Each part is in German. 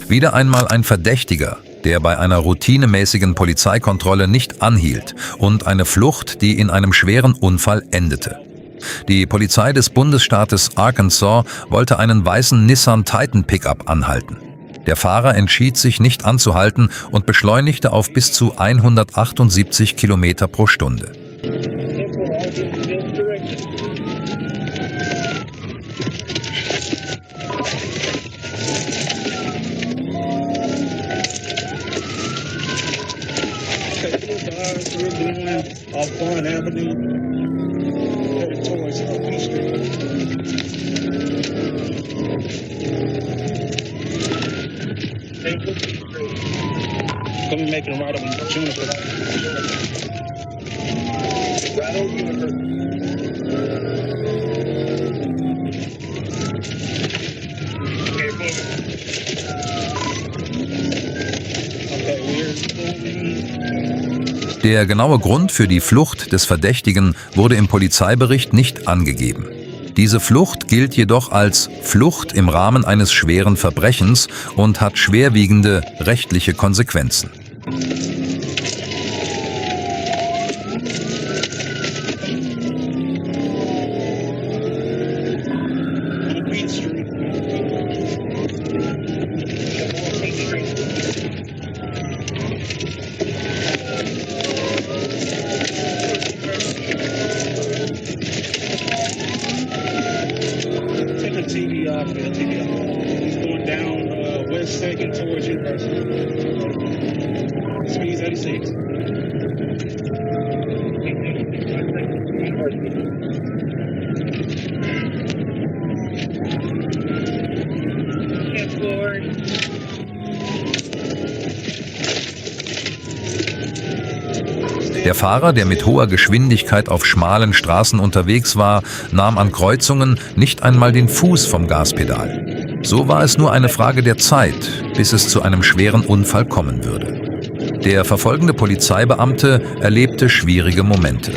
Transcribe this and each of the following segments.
Wieder einmal ein Verdächtiger, der bei einer routinemäßigen Polizeikontrolle nicht anhielt, und eine Flucht, die in einem schweren Unfall endete. Die Polizei des Bundesstaates Arkansas wollte einen weißen Nissan Titan Pickup anhalten. Der Fahrer entschied sich nicht anzuhalten und beschleunigte auf bis zu 178 Kilometer pro Stunde. Der genaue Grund für die Flucht des Verdächtigen wurde im Polizeibericht nicht angegeben. Diese Flucht gilt jedoch als Flucht im Rahmen eines schweren Verbrechens und hat schwerwiegende rechtliche Konsequenzen. Der Fahrer, der mit hoher Geschwindigkeit auf schmalen Straßen unterwegs war, nahm an Kreuzungen nicht einmal den Fuß vom Gaspedal. So war es nur eine Frage der Zeit, bis es zu einem schweren Unfall kommen würde. Der verfolgende Polizeibeamte erlebte schwierige Momente.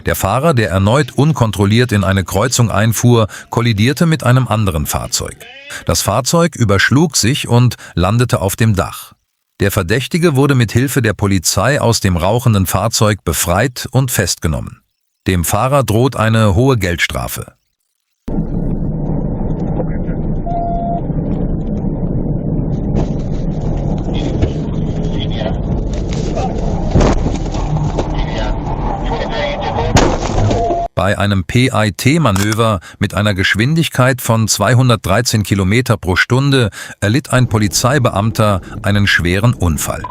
Der Fahrer, der erneut unkontrolliert in eine Kreuzung einfuhr, kollidierte mit einem anderen Fahrzeug. Das Fahrzeug überschlug sich und landete auf dem Dach. Der Verdächtige wurde mit Hilfe der Polizei aus dem rauchenden Fahrzeug befreit und festgenommen. Dem Fahrer droht eine hohe Geldstrafe. Bei einem PIT-Manöver mit einer Geschwindigkeit von 213 Kilometer pro Stunde erlitt ein Polizeibeamter einen schweren Unfall.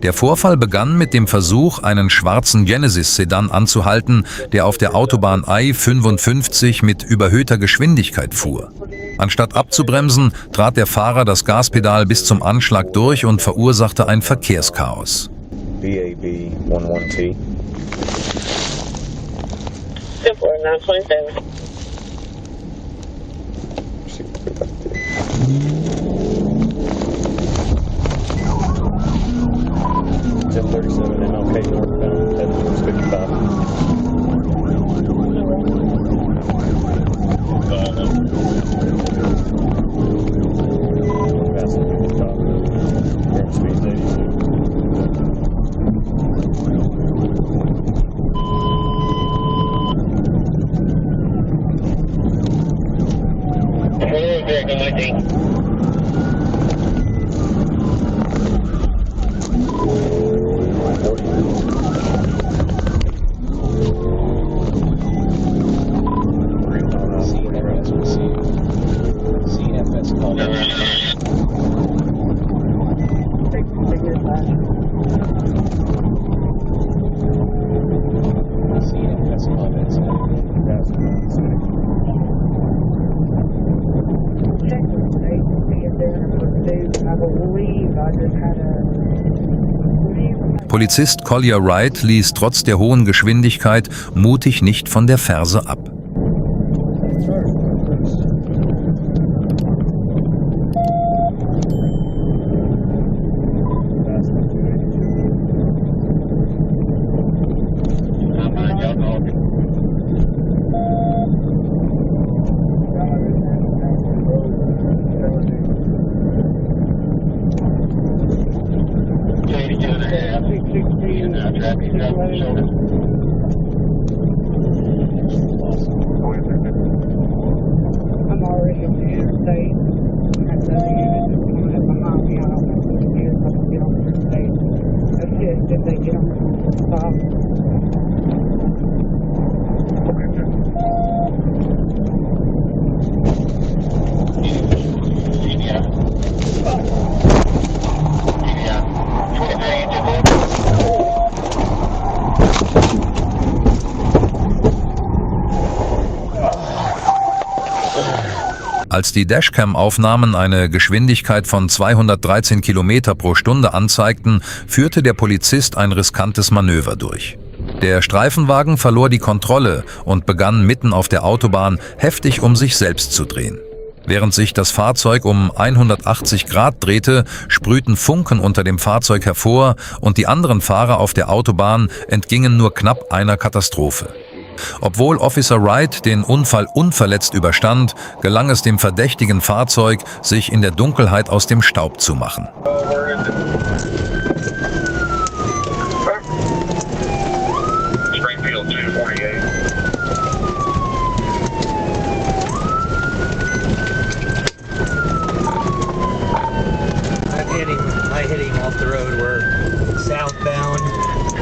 Der Vorfall begann mit dem Versuch, einen schwarzen Genesis-Sedan anzuhalten, der auf der Autobahn I-55 mit überhöhter Geschwindigkeit fuhr. Anstatt abzubremsen, trat der Fahrer das Gaspedal bis zum Anschlag durch und verursachte ein Verkehrschaos. BAB 11T. 927. MLK northbound, heading 55. Polizist Collier Wright ließ trotz der hohen Geschwindigkeit mutig nicht von der Ferse ab. Als die Dashcam-Aufnahmen eine Geschwindigkeit von 213 Kilometer pro Stunde anzeigten, führte der Polizist ein riskantes Manöver durch. Der Streifenwagen verlor die Kontrolle und begann mitten auf der Autobahn heftig um sich selbst zu drehen. Während sich das Fahrzeug um 180 Grad drehte, sprühten Funken unter dem Fahrzeug hervor und die anderen Fahrer auf der Autobahn entgingen nur knapp einer Katastrophe. Obwohl Officer Wright den Unfall unverletzt überstand, gelang es dem verdächtigen Fahrzeug, sich in der Dunkelheit aus dem Staub zu machen. Springfield 248. I hit him off the road. We're southbound.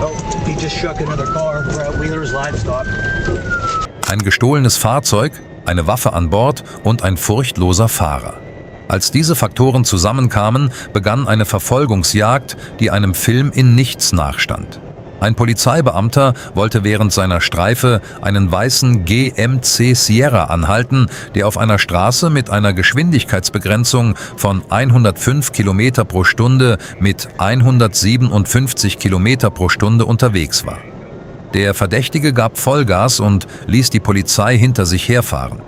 Oh, he just struck another car. We're at Wheeler's Livestock. Ein gestohlenes Fahrzeug, eine Waffe an Bord und ein furchtloser Fahrer. Als diese Faktoren zusammenkamen, begann eine Verfolgungsjagd, die einem Film in nichts nachstand. Ein Polizeibeamter wollte während seiner Streife einen weißen GMC Sierra anhalten, der auf einer Straße mit einer Geschwindigkeitsbegrenzung von 105 Kilometer pro Stunde mit 157 Kilometer pro Stunde unterwegs war. Der Verdächtige gab Vollgas und ließ die Polizei hinter sich herfahren.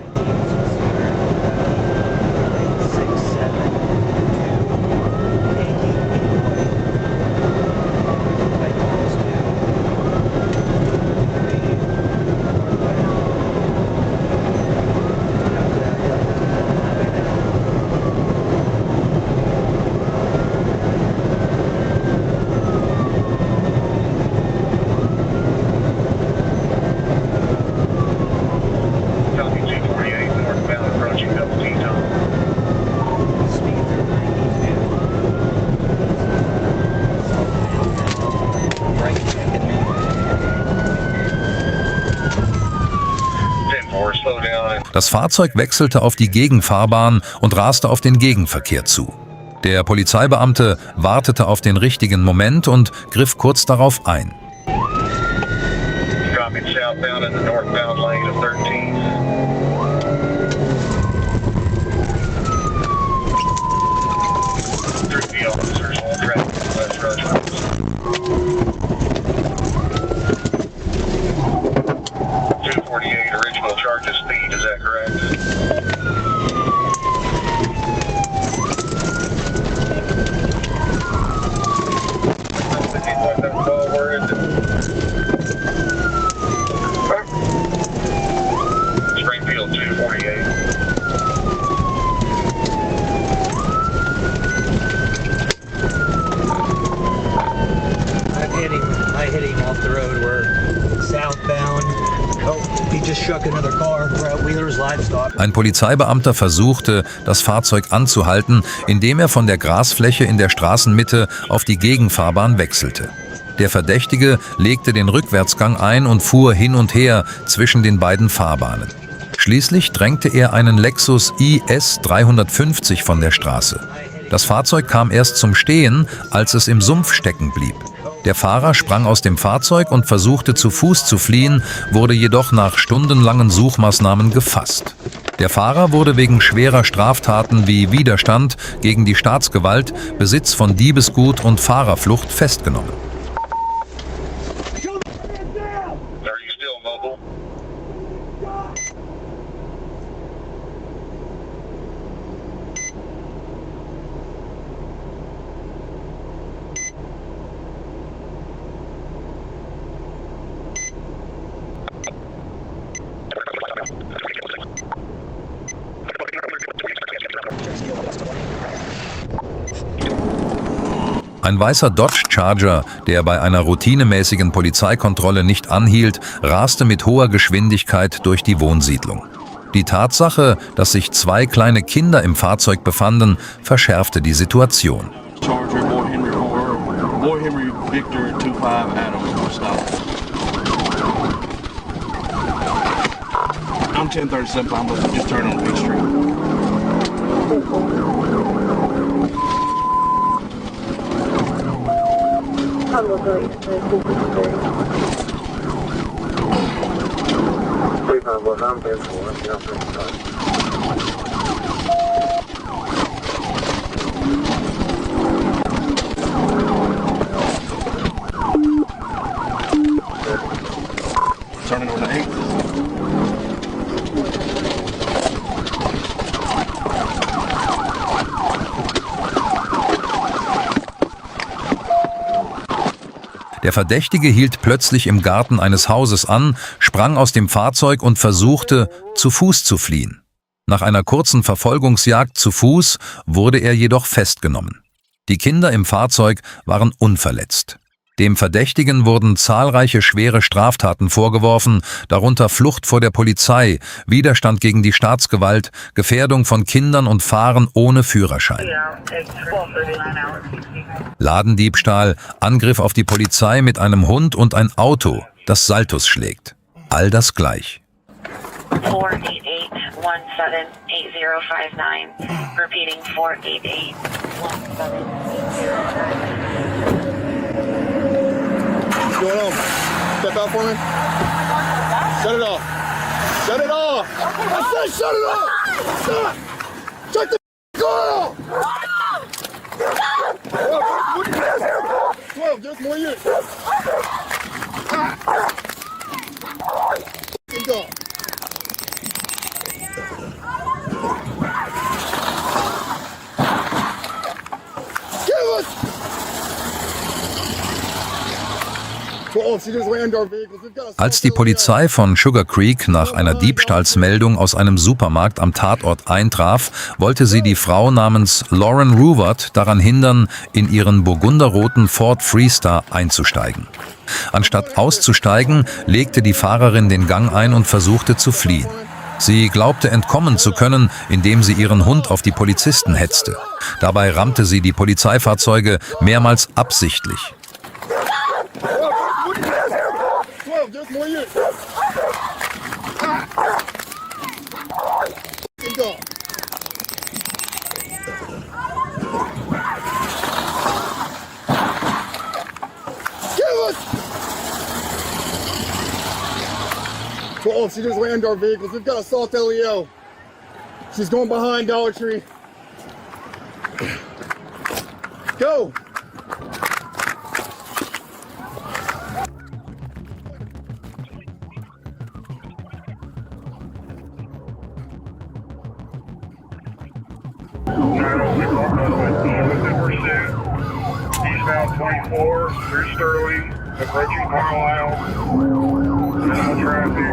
Das Fahrzeug wechselte auf die Gegenfahrbahn und raste auf den Gegenverkehr zu. Der Polizeibeamte wartete auf den richtigen Moment und griff kurz darauf ein. I hit him off the road. We're southbound. Oh, he just struck another car. We're at Wheeler's Livestock. Ein Polizeibeamter versuchte, das Fahrzeug anzuhalten, indem er von der Grasfläche in der Straßenmitte auf die Gegenfahrbahn wechselte. Der Verdächtige legte den Rückwärtsgang ein und fuhr hin und her zwischen den beiden Fahrbahnen. Schließlich drängte er einen Lexus IS 350 von der Straße. Das Fahrzeug kam erst zum Stehen, als es im Sumpf stecken blieb. Der Fahrer sprang aus dem Fahrzeug und versuchte zu Fuß zu fliehen, wurde jedoch nach stundenlangen Suchmaßnahmen gefasst. Der Fahrer wurde wegen schwerer Straftaten wie Widerstand gegen die Staatsgewalt, Besitz von Diebesgut und Fahrerflucht festgenommen. Ein weißer Dodge Charger, der bei einer routinemäßigen Polizeikontrolle nicht anhielt, raste mit hoher Geschwindigkeit durch die Wohnsiedlung. Die Tatsache, dass sich zwei kleine Kinder im Fahrzeug befanden, verschärfte die Situation. Charger, Boy Henry Victor 25 Adams, stop. I'm 1037, I'm about to just turn on Peach Street. What I'm there for, Turning on the 8th. Der Verdächtige hielt plötzlich im Garten eines Hauses an, sprang aus dem Fahrzeug und versuchte, zu Fuß zu fliehen. Nach einer kurzen Verfolgungsjagd zu Fuß wurde er jedoch festgenommen. Die Kinder im Fahrzeug waren unverletzt. Dem Verdächtigen wurden zahlreiche schwere Straftaten vorgeworfen, darunter Flucht vor der Polizei, Widerstand gegen die Staatsgewalt, Gefährdung von Kindern und Fahren ohne Führerschein. Ladendiebstahl, Angriff auf die Polizei mit einem Hund und ein Auto, das Saltus schlägt. All das gleich. 488-17-8059. Repeating 488-17-8059. What's going on? Step out for me. Shut it off. Shut it off. I said shut it off. Stop. Shut the car off. 12, just more you. Keep going. Give us. Als die Polizei von Sugar Creek nach einer Diebstahlsmeldung aus einem Supermarkt am Tatort eintraf, wollte sie die Frau namens Lauren Ruwart daran hindern, in ihren burgunderroten Ford Freestar einzusteigen. Anstatt auszusteigen, legte die Fahrerin den Gang ein und versuchte zu fliehen. Sie glaubte entkommen zu können, indem sie ihren Hund auf die Polizisten hetzte. Dabei rammte sie die Polizeifahrzeuge mehrmals absichtlich. Just more you. Keep going. Give us. 12, she just rammed our vehicles. We've got assault LEO. She's going behind Dollar Tree. Go. Eastbound 24 through Sterling, approaching Carlisle. Minimal traffic.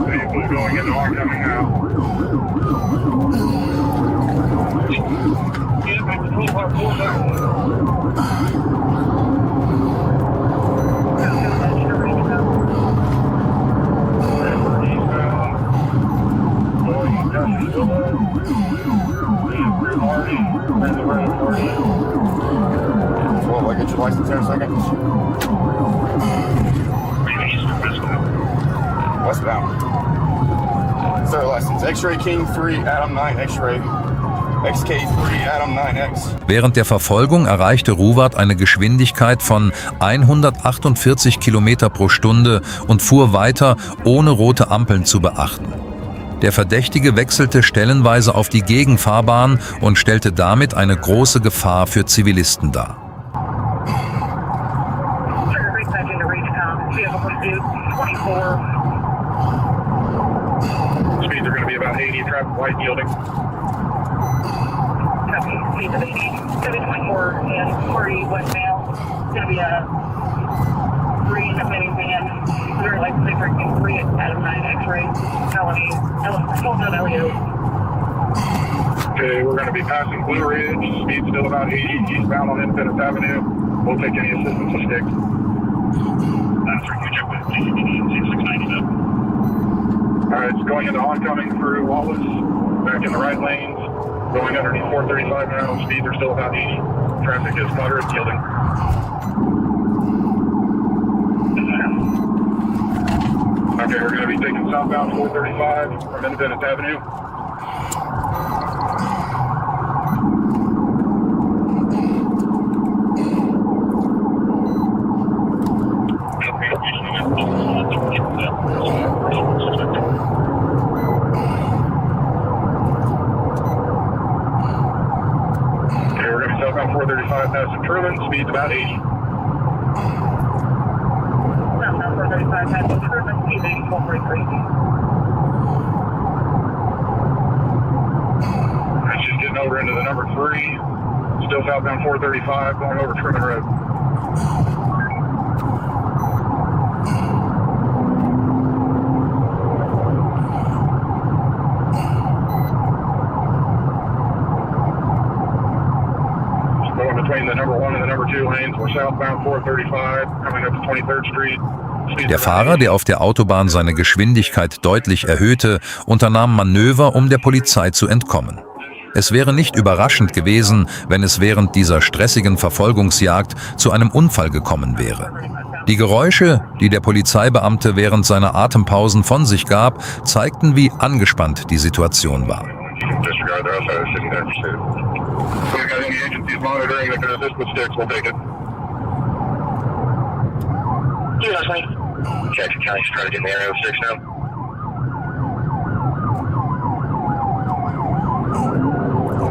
Vehicles going into oncoming now. Get back to 12 pull down. Well, I get your license here in a second. Westbound. Third license. X-Ray King 3, Adam 9, X-Ray. XK3, Adam 9X. Während der Verfolgung erreichte Ruwart eine Geschwindigkeit von 148 Kilometer pro Stunde und fuhr weiter, ohne rote Ampeln zu beachten. Der Verdächtige wechselte stellenweise auf die Gegenfahrbahn und stellte damit eine große Gefahr für Zivilisten dar. Speeds are going to be about 80, traffic light yielding. Copy, speeds of 80, 724 and 40 westbound. It's going to be a green minivan. Zero license plate for King 3 at Adam 9 X-ray. Felony, Fulton LEO. Okay, we're going to be passing Blue Ridge. Speed still about 80, eastbound on Independence Avenue. We'll take any assistance to stick. That's right, you check with GCPD 697. Alright, it's going into oncoming through Wallace, back in the right lanes, going underneath 435 now, speeds are still about 80, traffic is moderate, yielding. Okay, we're going to be taking southbound 435 from Independence Avenue. Truman, speed's about 80. Southbound 435, Highway Truman, speed 8443. That's just getting over into the number 3. Still southbound 435, going over Truman Road. Going between the number 1 and the number 2 lanes. We're southbound 435, coming up to 23rd Street. Der Fahrer, der auf der Autobahn seine Geschwindigkeit deutlich erhöhte, unternahm Manöver, um der Polizei zu entkommen. Es wäre nicht überraschend gewesen, wenn es während dieser stressigen Verfolgungsjagd zu einem Unfall gekommen wäre. Die Geräusche, die der Polizeibeamte während seiner Atempausen von sich gab, zeigten, wie angespannt die Situation war. Disregard the outside of the city there for state. If we've got any agencies monitoring that can assist with sticks, we'll take it. Jackson County's trying to get in the area of 6 now.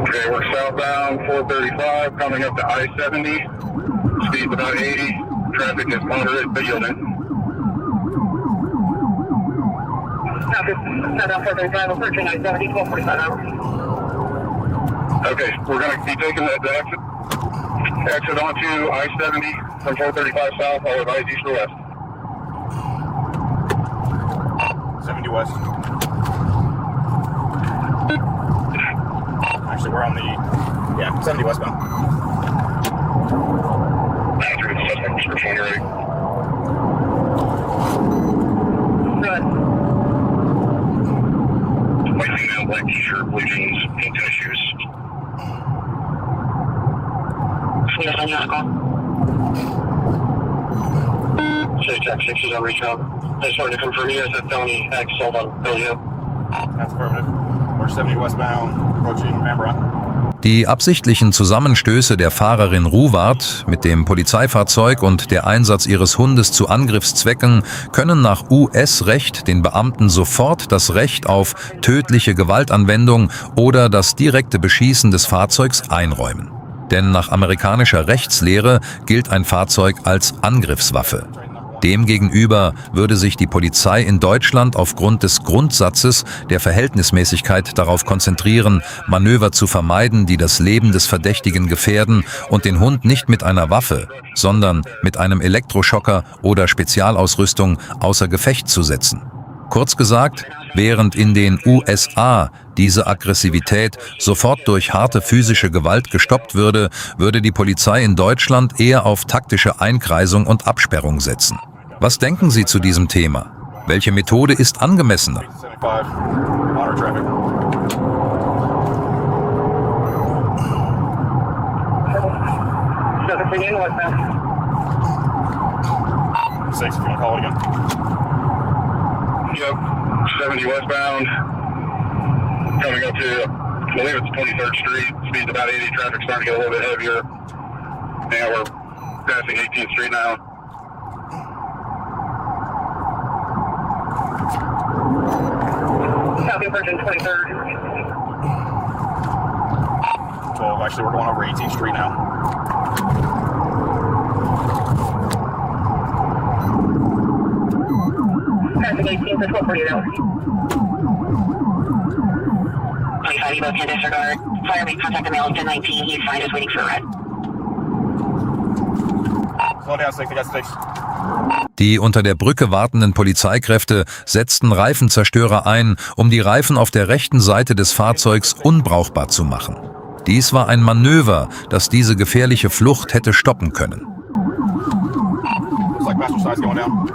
Okay, we're southbound 435, coming up to I-70. Speed's about 80. Traffic is moderate but yielding. Southbound 435, approaching I-70, 1245 hours. Okay, we're going to be taking the exit onto I-70 from 435 south, I'll advise east or west. 70 west. Actually, we're on the 70 westbound. After the suspect description, you ready? Good. White female, black t-shirt, blue jeans, pink tennis shoes. Yes, on your call. City Jack 6 is on reach out. I just wanted to confirm you guys have felony X sold on Bellevue. That's affirmative. We're 70 westbound, approaching Mambrot. Die absichtlichen Zusammenstöße der Fahrerin Ruwart mit dem Polizeifahrzeug und der Einsatz ihres Hundes zu Angriffszwecken können nach US-Recht den Beamten sofort das Recht auf tödliche Gewaltanwendung oder das direkte Beschießen des Fahrzeugs einräumen. Denn nach amerikanischer Rechtslehre gilt ein Fahrzeug als Angriffswaffe. Demgegenüber würde sich die Polizei in Deutschland aufgrund des Grundsatzes der Verhältnismäßigkeit darauf konzentrieren, Manöver zu vermeiden, die das Leben des Verdächtigen gefährden und den Hund nicht mit einer Waffe, sondern mit einem Elektroschocker oder Spezialausrüstung außer Gefecht zu setzen. Kurz gesagt, während in den USA diese Aggressivität sofort durch harte physische Gewalt gestoppt würde, würde die Polizei in Deutschland eher auf taktische Einkreisung und Absperrung setzen. Was denken Sie zu diesem Thema? Welche Methode ist angemessener? 75, monitor traffic. Six, if you want to call it again. Yep, 70 westbound, coming up to, I believe it's 23rd Street, speed's about 80, traffic's starting to get a little bit heavier. Yeah, we're passing 18th Street now. Copy, approaching 23rd. 12, actually, we're going over 18th Street now. Passing 18th at 1248 hours. 25, you both can disregard. Fire made contact the male in 1019. He's fine, just waiting for a ride. Slow down, 6, I got 6. Die unter der Brücke wartenden Polizeikräfte setzten Reifenzerstörer ein, um die Reifen auf der rechten Seite des Fahrzeugs unbrauchbar zu machen. Dies war ein Manöver, das diese gefährliche Flucht hätte stoppen können. Looks like passenger side's going down.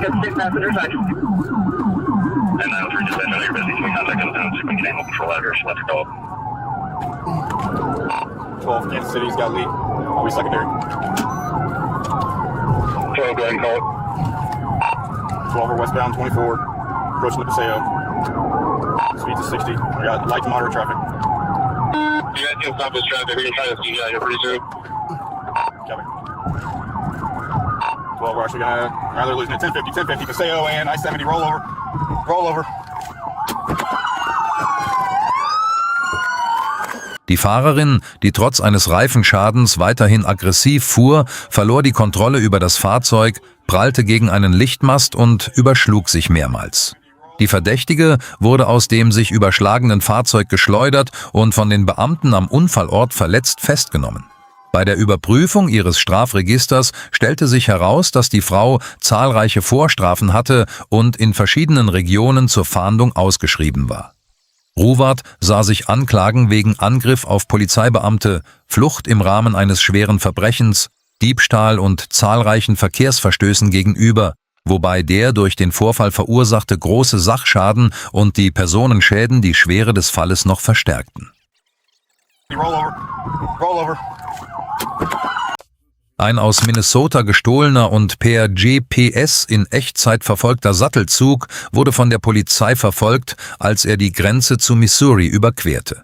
Good, 6 passenger side. And 903 dispatch, I know you're busy, so we contact them down, so we can animal control address, let her go. 12, Kansas City's got lead. Always secondary. 12, go ahead and call it. 12 westbound, 24, approaching the Paseo. Speeds of 60. I got light to moderate traffic. You guys can stop this traffic, we can try to see you out here pretty soon. Copy. 12, we're actually gonna, they're losing it. 1050, Paseo and I-70, roll over. Roll over. Die Fahrerin, die trotz eines Reifenschadens weiterhin aggressiv fuhr, verlor die Kontrolle über das Fahrzeug, prallte gegen einen Lichtmast und überschlug sich mehrmals. Die Verdächtige wurde aus dem sich überschlagenen Fahrzeug geschleudert und von den Beamten am Unfallort verletzt festgenommen. Bei der Überprüfung ihres Strafregisters stellte sich heraus, dass die Frau zahlreiche Vorstrafen hatte und in verschiedenen Regionen zur Fahndung ausgeschrieben war. Ruwart sah sich Anklagen wegen Angriff auf Polizeibeamte, Flucht im Rahmen eines schweren Verbrechens, Diebstahl und zahlreichen Verkehrsverstößen gegenüber, wobei der durch den Vorfall verursachte große Sachschaden und die Personenschäden die Schwere des Falles noch verstärkten. Roll over. Ein aus Minnesota gestohlener und per GPS in Echtzeit verfolgter Sattelzug wurde von der Polizei verfolgt, als er die Grenze zu Missouri überquerte.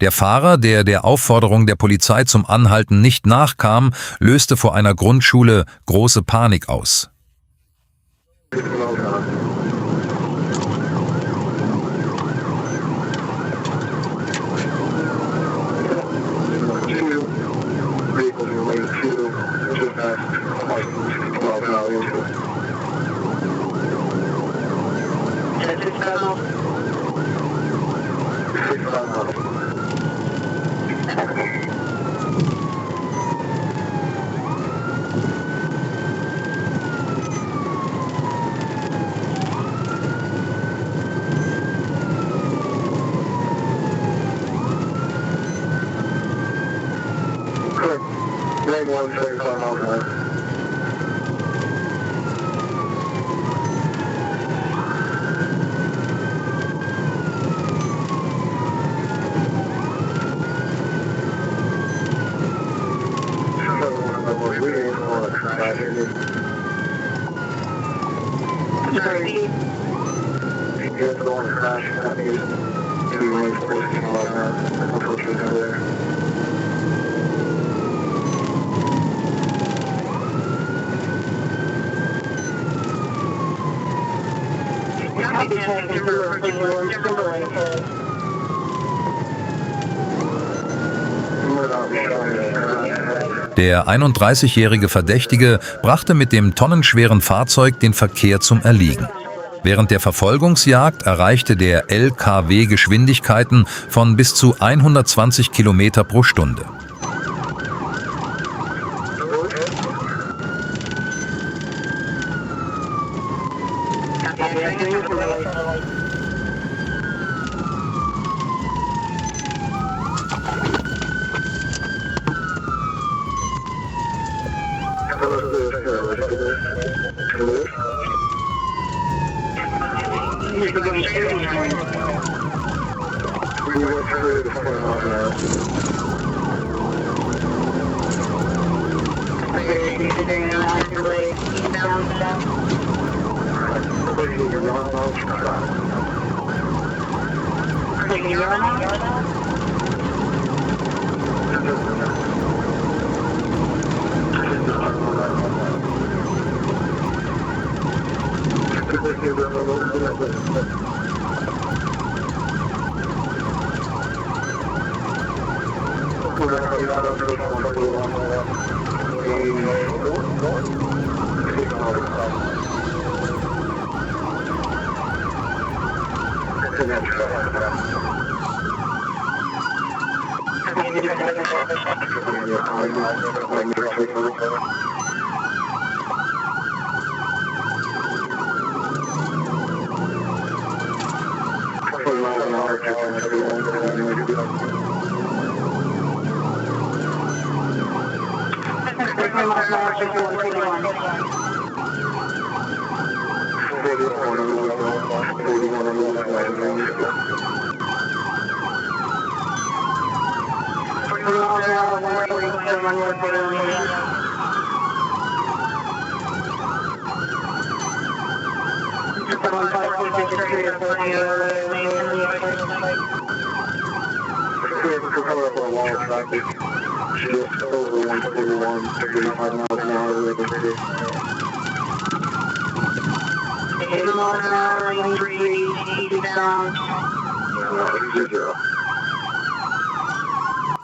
Der Fahrer, der der Aufforderung der Polizei zum Anhalten nicht nachkam, löste vor einer Grundschule große Panik aus. Der 31-jährige Verdächtige brachte mit dem tonnenschweren Fahrzeug den Verkehr zum Erliegen. Während der Verfolgungsjagd erreichte der LKW Geschwindigkeiten von bis zu 120 Kilometer pro Stunde.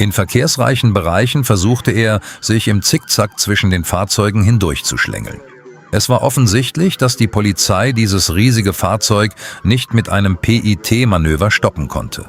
In verkehrsreichen Bereichen versuchte er, sich im Zickzack zwischen den Fahrzeugen hindurchzuschlängeln. Es war offensichtlich, dass die Polizei dieses riesige Fahrzeug nicht mit einem PIT-Manöver stoppen konnte.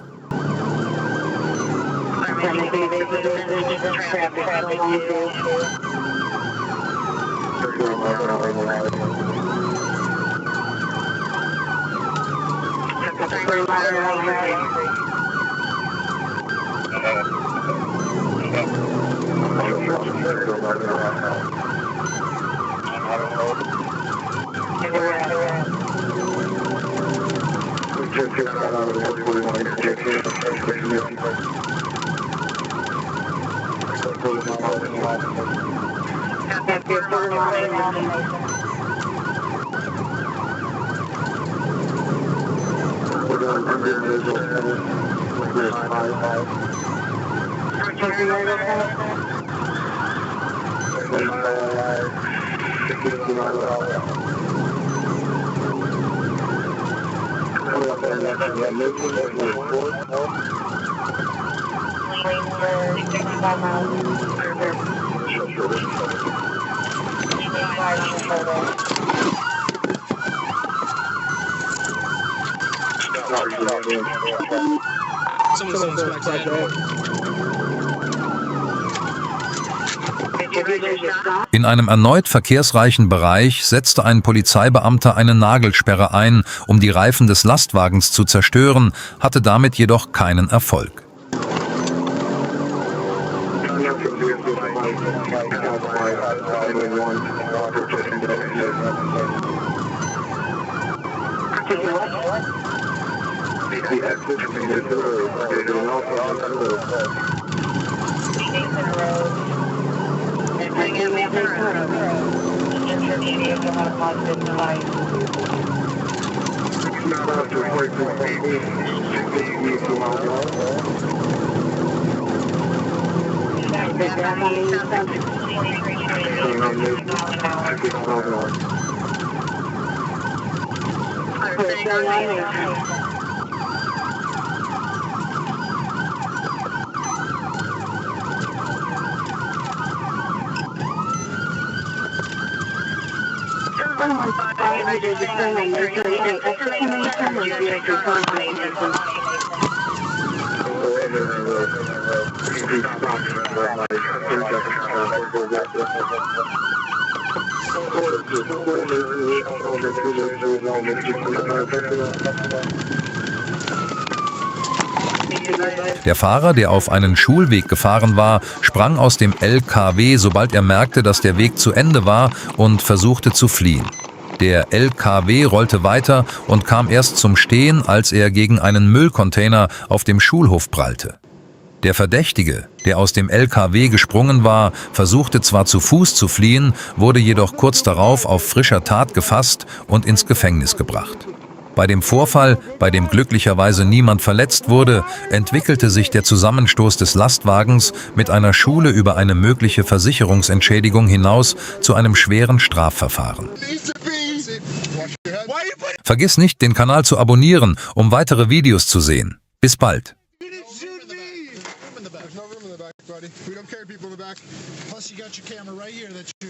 In einem erneut verkehrsreichen Bereich setzte ein Polizeibeamter eine Nagelsperre ein, um die Reifen des Lastwagens zu zerstören, hatte damit jedoch keinen Erfolg. Der Fahrer, der auf einen Schulweg gefahren war, sprang aus dem LKW, sobald er merkte, dass der Weg zu Ende war, und versuchte zu fliehen. Der LKW rollte weiter und kam erst zum Stehen, als er gegen einen Müllcontainer auf dem Schulhof prallte. Der Verdächtige, der aus dem LKW gesprungen war, versuchte zwar zu Fuß zu fliehen, wurde jedoch kurz darauf auf frischer Tat gefasst und ins Gefängnis gebracht. Bei dem Vorfall, bei dem glücklicherweise niemand verletzt wurde, entwickelte sich der Zusammenstoß des Lastwagens mit einer Schule über eine mögliche Versicherungsentschädigung hinaus zu einem schweren Strafverfahren. Vergiss nicht, den Kanal zu abonnieren, um weitere Videos zu sehen. Bis bald! Buddy. We don't carry people in the back. Plus, you got your camera right here that you